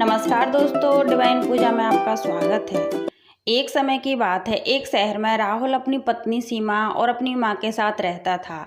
नमस्कार दोस्तों, डिवाइन पूजा में आपका स्वागत है। एक समय की बात है, एक शहर में राहुल अपनी पत्नी सीमा और अपनी माँ के साथ रहता था।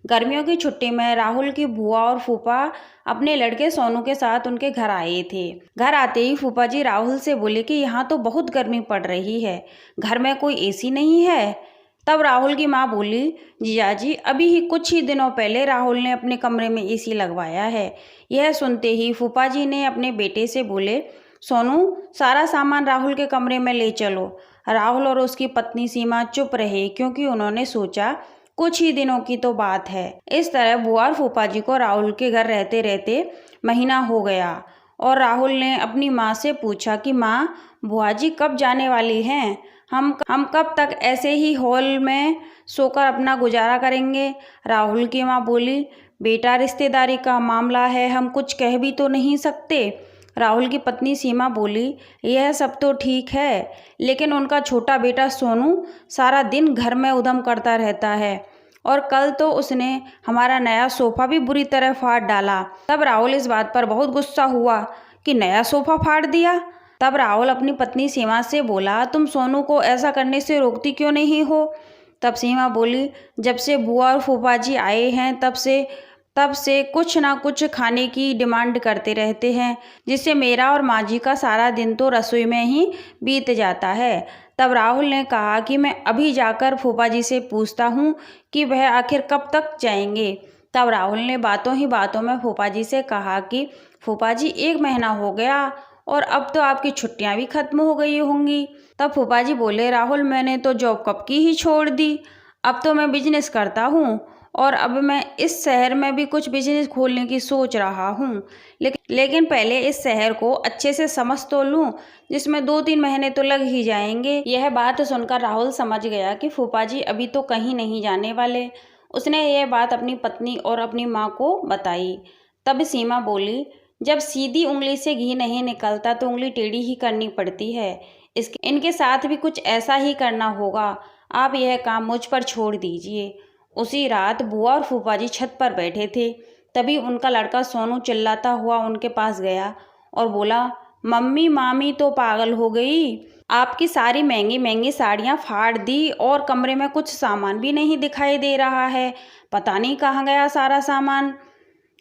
गर्मियों की छुट्टी में राहुल की बुआ और फूफा अपने लड़के सोनू के साथ उनके घर आए थे। घर आते ही फूफा जी राहुल से बोले कि यहाँ तो बहुत गर्मी पड़ रही है, घर में कोई एसी नहीं है। तब राहुल की माँ बोली, जीजाजी अभी ही कुछ ही दिनों पहले राहुल ने अपने कमरे में एसी लगवाया है। यह सुनते ही फूफा जी ने अपने बेटे से बोले, सोनू सारा सामान राहुल के कमरे में ले चलो। राहुल और उसकी पत्नी सीमा चुप रहे क्योंकि उन्होंने सोचा कुछ ही दिनों की तो बात है। इस तरह बुआ और फूफा जी को राहुल के घर रहते रहते महीना हो गया और राहुल ने अपनी माँ से पूछा कि माँ, बुआ जी कब जाने वाली हैं? हम कब तक ऐसे ही हॉल में सोकर अपना गुजारा करेंगे? राहुल की माँ बोली, बेटा रिश्तेदारी का मामला है, हम कुछ कह भी तो नहीं सकते। राहुल की पत्नी सीमा बोली, यह सब तो ठीक है, लेकिन उनका छोटा बेटा सोनू सारा दिन घर में उधम करता रहता है और कल तो उसने हमारा नया सोफा भी बुरी तरह फाड़ डाला। तब राहुल इस बात पर बहुत गुस्सा हुआ कि नया सोफा फाड़ दिया। तब राहुल अपनी पत्नी सीमा से बोला, तुम सोनू को ऐसा करने से रोकती क्यों नहीं हो? तब सीमा बोली, जब से बुआ और फूफा जी आए हैं तब से कुछ ना कुछ खाने की डिमांड करते रहते हैं, जिससे मेरा और माँ जी का सारा दिन तो रसोई में ही बीत जाता है। तब राहुल ने कहा कि मैं अभी जाकर फूफा जी से पूछता हूँ कि वह आखिर कब तक जाएंगे। तब राहुल ने बातों ही बातों में फूफा जी से कहा कि फूफा जी 1 महीना हो गया और अब तो आपकी छुट्टियां भी खत्म हो गई होंगी। तब फूफा जी बोले, राहुल मैंने तो जॉब कब की ही छोड़ दी, अब तो मैं बिजनेस करता हूँ और अब मैं इस शहर में भी कुछ बिजनेस खोलने की सोच रहा हूँ, लेकिन पहले इस शहर को अच्छे से समझ तो लूँ, जिसमें 2-3 महीने तो लग ही जाएंगे। यह बात सुनकर राहुल समझ गया कि फूफा जी अभी तो कहीं नहीं जाने वाले। उसने यह बात अपनी पत्नी और अपनी माँ को बताई। तब सीमा बोली, जब सीधी उंगली से घी नहीं निकलता तो उंगली टेढ़ी ही करनी पड़ती है। इनके साथ भी कुछ ऐसा ही करना होगा, आप यह काम मुझ पर छोड़ दीजिए। उसी रात बुआ और फूफा जी छत पर बैठे थे। तभी उनका लड़का सोनू चिल्लाता हुआ उनके पास गया और बोला, मम्मी मामी तो पागल हो गई, आपकी सारी महंगी महंगी साड़ियाँ फाड़ दी और कमरे में कुछ सामान भी नहीं दिखाई दे रहा है, पता नहीं कहाँ गया सारा सामान।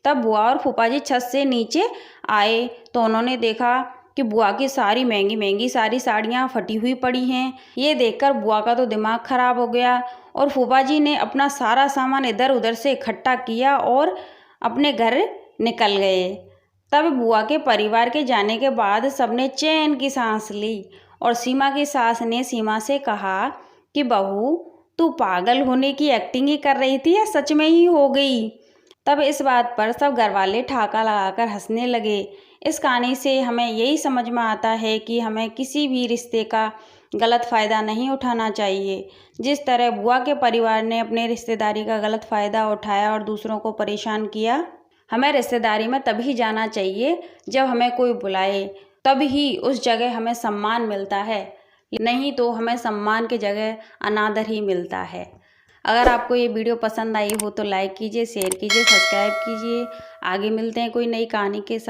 तब बुआ और फूफा जी छत से नीचे आए तो उन्होंने देखा कि बुआ की सारी महंगी महंगी सारी साड़ियाँ फटी हुई पड़ी हैं। ये देखकर बुआ का तो दिमाग खराब हो गया और फूफा जी ने अपना सारा सामान इधर उधर से इकट्ठा किया और अपने घर निकल गए। तब बुआ के परिवार के जाने के बाद सबने चैन की सांस ली और सीमा की सास ने सीमा से कहा कि बहू, तू पागल होने की एक्टिंग ही कर रही थी या सच में ही हो गई? तब इस बात पर सब घरवाले ठहाका लगाकर हंसने लगे। इस कहानी से हमें यही समझ में आता है कि हमें किसी भी रिश्ते का गलत फ़ायदा नहीं उठाना चाहिए। जिस तरह बुआ के परिवार ने अपने रिश्तेदारी का गलत फ़ायदा उठाया और दूसरों को परेशान किया, हमें रिश्तेदारी में तभी जाना चाहिए जब हमें कोई बुलाए, तब ही उस जगह हमें सम्मान मिलता है, नहीं तो हमें सम्मान की जगह अनादर ही मिलता है। अगर आपको ये वीडियो पसंद आई हो तो लाइक कीजिए, शेयर कीजिए, सब्सक्राइब कीजिए। आगे मिलते हैं कोई नई कहानी के साथ।